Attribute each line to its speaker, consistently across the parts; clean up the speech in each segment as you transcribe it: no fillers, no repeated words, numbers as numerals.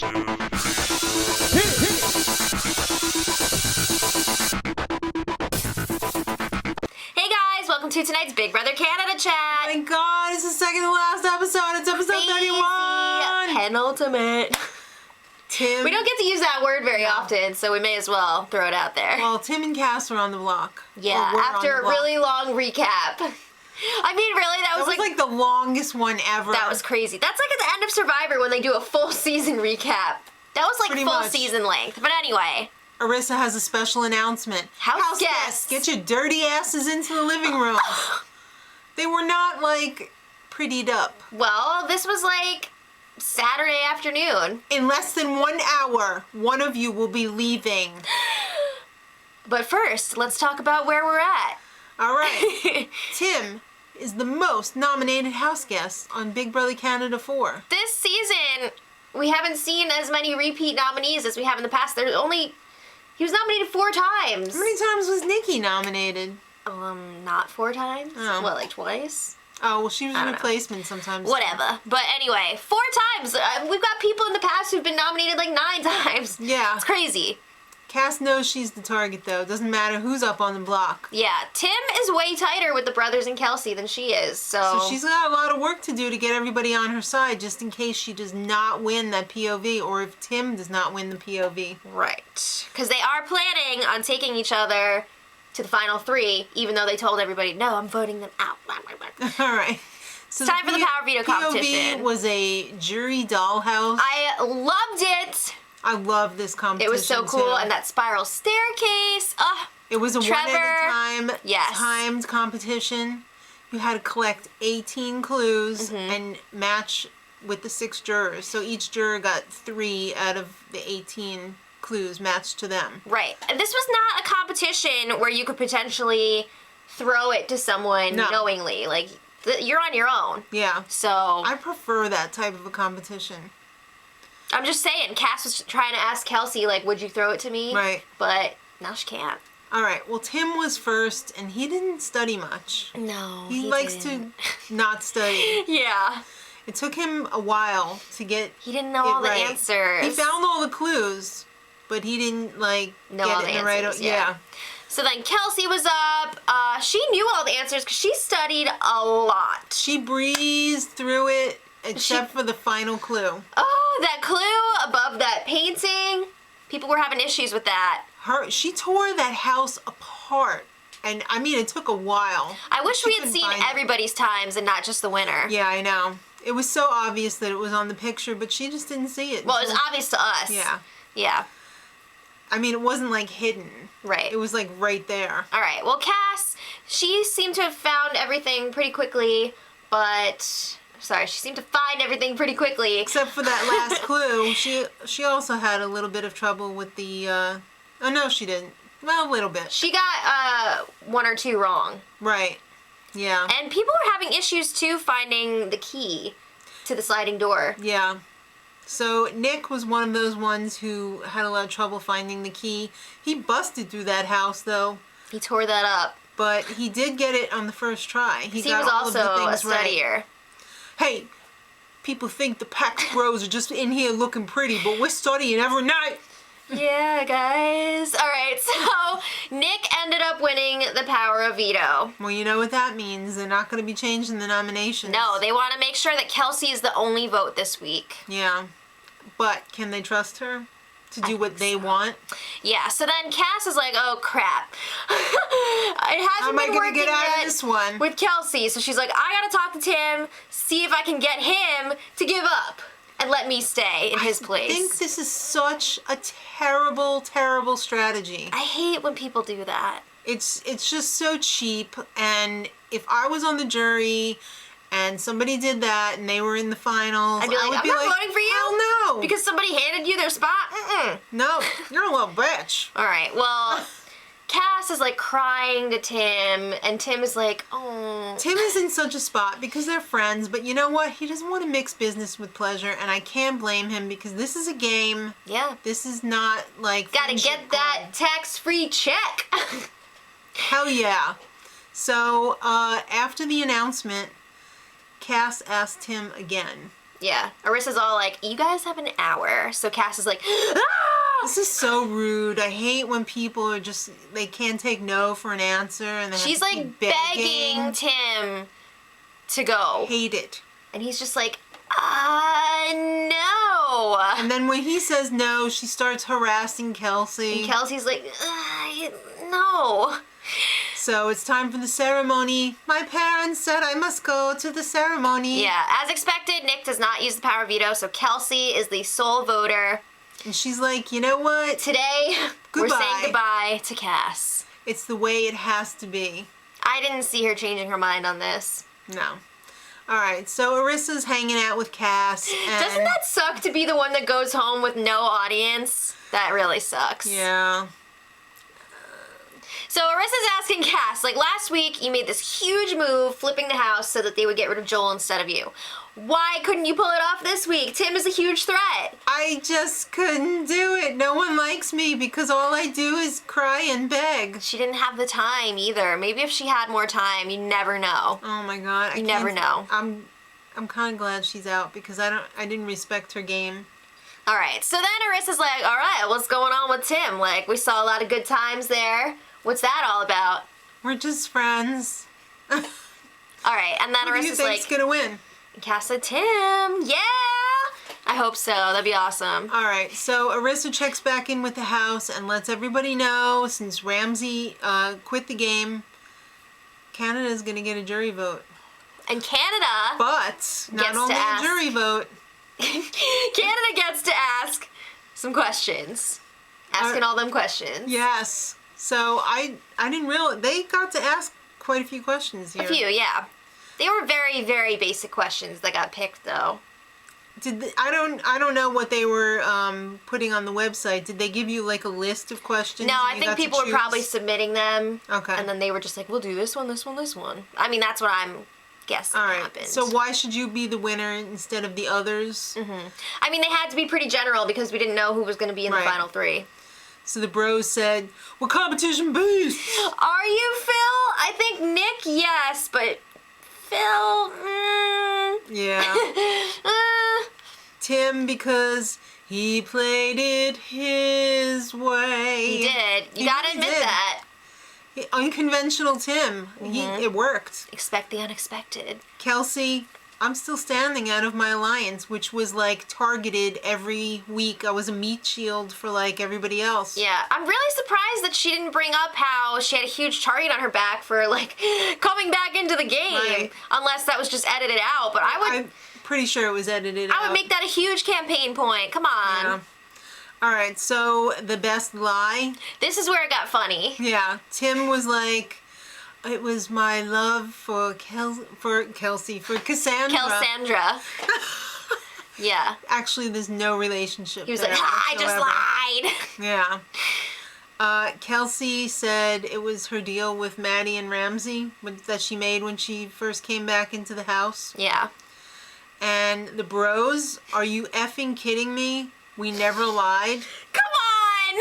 Speaker 1: Hey guys, welcome to tonight's Big Brother Canada chat.
Speaker 2: Oh my god, it's the second to last episode. It's episode 31.
Speaker 1: Penultimate.
Speaker 2: Tim.
Speaker 1: We don't get to use that word very often, so we may as well throw it out there.
Speaker 2: Well, Tim and Cass are on the block.
Speaker 1: Yeah, after a really long recap. I mean, really, that was
Speaker 2: like the longest one ever.
Speaker 1: That was crazy. That's like at the end of Survivor when they do a full season recap. That was like full season length. But anyway.
Speaker 2: Arissa has a special announcement.
Speaker 1: House guests.
Speaker 2: Get your dirty asses into the living room. They were not, like, prettied up.
Speaker 1: Well, this was like Saturday afternoon.
Speaker 2: In less than 1 hour, one of you will be leaving.
Speaker 1: But first, let's talk about where we're at.
Speaker 2: All right. Tim is the most nominated house guest on Big Brother Canada 4.
Speaker 1: This season, we haven't seen as many repeat nominees as we have in the past. He was nominated 4 times.
Speaker 2: How many times was Nikki nominated?
Speaker 1: Not 4 times.
Speaker 2: Oh.
Speaker 1: What, like twice?
Speaker 2: Oh, well, she was a replacement sometimes.
Speaker 1: Whatever. But anyway, 4 times. We've got people in the past who've been nominated like 9 times.
Speaker 2: Yeah.
Speaker 1: It's crazy.
Speaker 2: Cass knows she's the target, though. Doesn't matter who's up on the block.
Speaker 1: Yeah, Tim is way tighter with the brothers and Kelsey than she is, so
Speaker 2: she's got a lot of work to do to get everybody on her side, just in case she does not win that POV, or if Tim does not win the POV.
Speaker 1: Right. Because they are planning on taking each other to the final 3, even though they told everybody, no, I'm voting them out.
Speaker 2: All right. So
Speaker 1: it's time for the power veto competition.
Speaker 2: POV was a jury dollhouse.
Speaker 1: I loved it.
Speaker 2: I love this competition.
Speaker 1: It was so cool,
Speaker 2: too.
Speaker 1: and that spiral staircase.
Speaker 2: It was a
Speaker 1: Trevor,
Speaker 2: one-at-a-time timed competition. You had to collect 18 clues and match with the 6 jurors. So each juror got 3 out of the 18 clues matched to them.
Speaker 1: Right. And this was not a competition where you could potentially throw it to someone knowingly. Like, you're on your own.
Speaker 2: Yeah.
Speaker 1: So
Speaker 2: I prefer that type of a competition.
Speaker 1: I'm just saying, Cass was trying to ask Kelsey, like, would you throw it to me?
Speaker 2: Right.
Speaker 1: But now she can't.
Speaker 2: All right. Well, Tim was first, and he didn't study much.
Speaker 1: No,
Speaker 2: he likes to not study.
Speaker 1: Yeah.
Speaker 2: It took him a while to get
Speaker 1: He didn't know all the answers.
Speaker 2: He found all the clues, but he didn't, like,
Speaker 1: know
Speaker 2: get
Speaker 1: all
Speaker 2: it
Speaker 1: the
Speaker 2: in the right
Speaker 1: answers,
Speaker 2: yeah.
Speaker 1: So then Kelsey was up. She knew all the answers because she studied a lot.
Speaker 2: She breezed through it, except for the final clue.
Speaker 1: Oh, that clue above that painting. People were having issues with that.
Speaker 2: She tore that house apart. And, I mean, it took a while.
Speaker 1: I wish we had seen everybody's times and not just the winner.
Speaker 2: Yeah, I know. It was so obvious that it was on the picture, but she just didn't see it.
Speaker 1: Well, it was obvious to us.
Speaker 2: Yeah.
Speaker 1: Yeah.
Speaker 2: I mean, it wasn't, like, hidden.
Speaker 1: Right.
Speaker 2: It was, like, right there.
Speaker 1: All right. Well, Cass, she seemed to have found everything pretty quickly, but... Sorry, she seemed to find everything pretty quickly.
Speaker 2: Except for that last clue. She also had a little bit of trouble with the, Oh, no, she didn't. Well, a little bit.
Speaker 1: She got, 1 or 2 wrong.
Speaker 2: Right. Yeah.
Speaker 1: And people were having issues, too, finding the key to the sliding door.
Speaker 2: Yeah. So Nick was one of those ones who had a lot of trouble finding the key. He busted through that house, though.
Speaker 1: He tore that up.
Speaker 2: But he did get it on the first try.
Speaker 1: He was also a studier.
Speaker 2: Right. Hey, people think the Pax Bros are just in here looking pretty, but we're studying every night.
Speaker 1: Yeah, guys. All right, so Nick ended up winning the power of veto.
Speaker 2: Well, you know what that means. They're not going to be changing the nominations.
Speaker 1: No, they want to make sure that Kelsey is the only vote this week.
Speaker 2: Yeah. But can they trust her to do what they want?
Speaker 1: Yeah, so then Cass is like, oh, crap. It hasn't been working
Speaker 2: get out
Speaker 1: yet
Speaker 2: of this one?
Speaker 1: With Kelsey. So she's like, I got to talk to Tim, see if I can get him to give up and let me stay in his place.
Speaker 2: I think this is such a terrible, terrible strategy.
Speaker 1: I hate when people do that.
Speaker 2: It's just so cheap, and if I was on the jury and somebody did that and they were in the finals,
Speaker 1: I'd be like, I'm not voting for you.
Speaker 2: Hell no.
Speaker 1: Because somebody handed you their spot? Mm-mm.
Speaker 2: No, you're a little bitch.
Speaker 1: All right, well, Cass is like crying to Tim, and Tim is like, oh.
Speaker 2: Tim is in such a spot because they're friends, but you know what? He doesn't want to mix business with pleasure, and I can't blame him because this is a game.
Speaker 1: Yeah.
Speaker 2: This is not like
Speaker 1: gotta get that tax-free check.
Speaker 2: Hell yeah. So, after the announcement, Cass asked him again.
Speaker 1: Yeah. Arissa's all like, you guys have an hour. So Cass is like, ah!
Speaker 2: This is so rude. I hate when people are just, they can't take no for an answer. And they
Speaker 1: She's
Speaker 2: have to
Speaker 1: like
Speaker 2: keep
Speaker 1: begging Tim to go.
Speaker 2: Hate it.
Speaker 1: And he's just like, no.
Speaker 2: And then when he says no, she starts harassing Kelsey.
Speaker 1: And Kelsey's like, no.
Speaker 2: So it's time for the ceremony. My parents said I must go to the ceremony.
Speaker 1: Yeah, as expected, Nick does not use the power of veto, so Kelsey is the sole voter.
Speaker 2: And she's like, you know what?
Speaker 1: Today, we're saying goodbye to Cass.
Speaker 2: It's the way it has to be.
Speaker 1: I didn't see her changing her mind on this.
Speaker 2: No. All right, so Arissa's hanging out with Cass. And
Speaker 1: doesn't that suck to be the one that goes home with no audience? That really sucks.
Speaker 2: Yeah.
Speaker 1: So Arissa's asking Cass, like last week you made this huge move flipping the house so that they would get rid of Joel instead of you. Why couldn't you pull it off this week? Tim is a huge threat.
Speaker 2: I just couldn't do it. No one likes me because all I do is cry and beg.
Speaker 1: She didn't have the time either. Maybe if she had more time, you never know.
Speaker 2: Oh my god.
Speaker 1: You never know.
Speaker 2: I'm kind of glad she's out because I didn't respect her game.
Speaker 1: All right. So then Arissa's like, "All right, what's going on with Tim? Like we saw a lot of good times there. What's that all about?"
Speaker 2: We're just friends.
Speaker 1: All right. And then
Speaker 2: Who do you
Speaker 1: Arissa's
Speaker 2: think's
Speaker 1: like,
Speaker 2: gonna win?
Speaker 1: Cass said Tim. Yeah. I hope so. That'd be awesome.
Speaker 2: All right, so Arissa checks back in with the house and lets everybody know since Ramsey quit the game, Canada's going to get a jury vote.
Speaker 1: And Canada
Speaker 2: But not only a jury vote.
Speaker 1: Canada gets to ask some questions. Asking all them questions.
Speaker 2: Yes. So I didn't realize they got to ask quite a few questions here.
Speaker 1: A few, yeah. They were very, very basic questions that got picked, though.
Speaker 2: I don't know what they were putting on the website. Did they give you like a list of questions?
Speaker 1: No, I think people were probably submitting them.
Speaker 2: Okay.
Speaker 1: And then they were just like, we'll do this one, this one, this one. I mean, that's what I'm guessing happened.
Speaker 2: So why should you be the winner instead of the others?
Speaker 1: Mm-hmm. I mean, they had to be pretty general because we didn't know who was going to be in the final three.
Speaker 2: So the bros said, we're competition based.
Speaker 1: Are you, Phil? I think Nick, yes, but Phil,
Speaker 2: yeah. Tim, because he played it his way.
Speaker 1: He did. You gotta admit that.
Speaker 2: Unconventional Tim. It worked.
Speaker 1: Expect the unexpected.
Speaker 2: Kelsey, I'm still standing out of my alliance, which was like targeted every week. I was a meat shield for like everybody else.
Speaker 1: Yeah, I'm really surprised that she didn't bring up how she had a huge target on her back for like coming back into the game.
Speaker 2: Right.
Speaker 1: Unless that was just edited out, but I'm
Speaker 2: pretty sure it was edited out.
Speaker 1: I would make that a huge campaign point. Come on.
Speaker 2: Yeah. All right, so the best lie.
Speaker 1: This is where it got funny.
Speaker 2: Yeah, Tim was like, it was my love for Cassandra.
Speaker 1: Cassandra. Yeah.
Speaker 2: Actually, there's no relationship.
Speaker 1: He was like, I just lied.
Speaker 2: Yeah. Kelsey said it was her deal with Maddie and Ramsey that she made when she first came back into the house.
Speaker 1: Yeah.
Speaker 2: And the bros, are you effing kidding me? We never lied.
Speaker 1: Come on!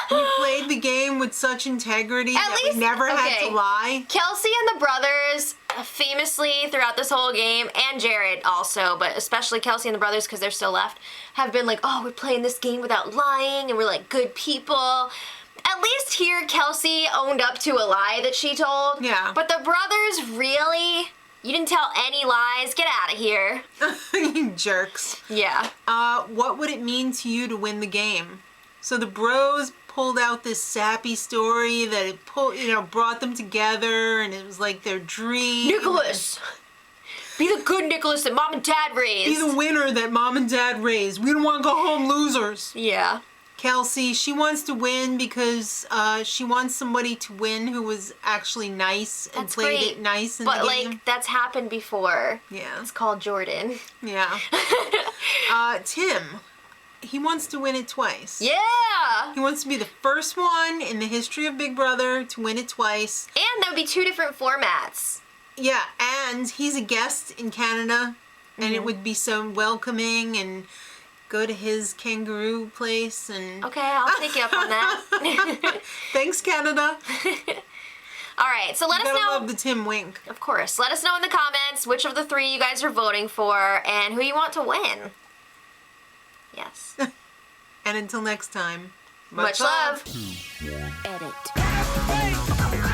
Speaker 2: We played the game with such integrity that we never had to lie.
Speaker 1: Kelsey and the brothers, famously throughout this whole game, and Jared also, but especially Kelsey and the brothers because they're still left, have been like, oh, we're playing this game without lying, and we're like good people. At least here, Kelsey owned up to a lie that she told.
Speaker 2: Yeah.
Speaker 1: But the brothers, really? You didn't tell any lies. Get out of here.
Speaker 2: You jerks.
Speaker 1: Yeah.
Speaker 2: What would it mean to you to win the game? So the bros pulled out this sappy story that it brought them together, and it was like their dream.
Speaker 1: Nicholas! Be the good Nicholas that Mom and Dad raised.
Speaker 2: Be the winner that Mom and Dad raised. We don't want to go home losers.
Speaker 1: Yeah.
Speaker 2: Kelsey, she wants to win because she wants somebody to win who was actually nice and played it nice in the game.
Speaker 1: But, like, that's happened before.
Speaker 2: Yeah.
Speaker 1: It's called Jordan.
Speaker 2: Yeah. Tim, he wants to win it twice.
Speaker 1: Yeah!
Speaker 2: He wants to be the first one in the history of Big Brother to win it twice.
Speaker 1: And that would be 2 different formats.
Speaker 2: Yeah, and he's a guest in Canada, and it would be so welcoming and go to his kangaroo place and...
Speaker 1: Okay, I'll take you up on that.
Speaker 2: Thanks, Canada.
Speaker 1: All right, so let us
Speaker 2: Gotta
Speaker 1: know.
Speaker 2: love the Tim wink.
Speaker 1: Of course. Let us know in the comments which of the three you guys are voting for and who you want to win. Yes.
Speaker 2: And until next time,
Speaker 1: Much love.
Speaker 3: Edit.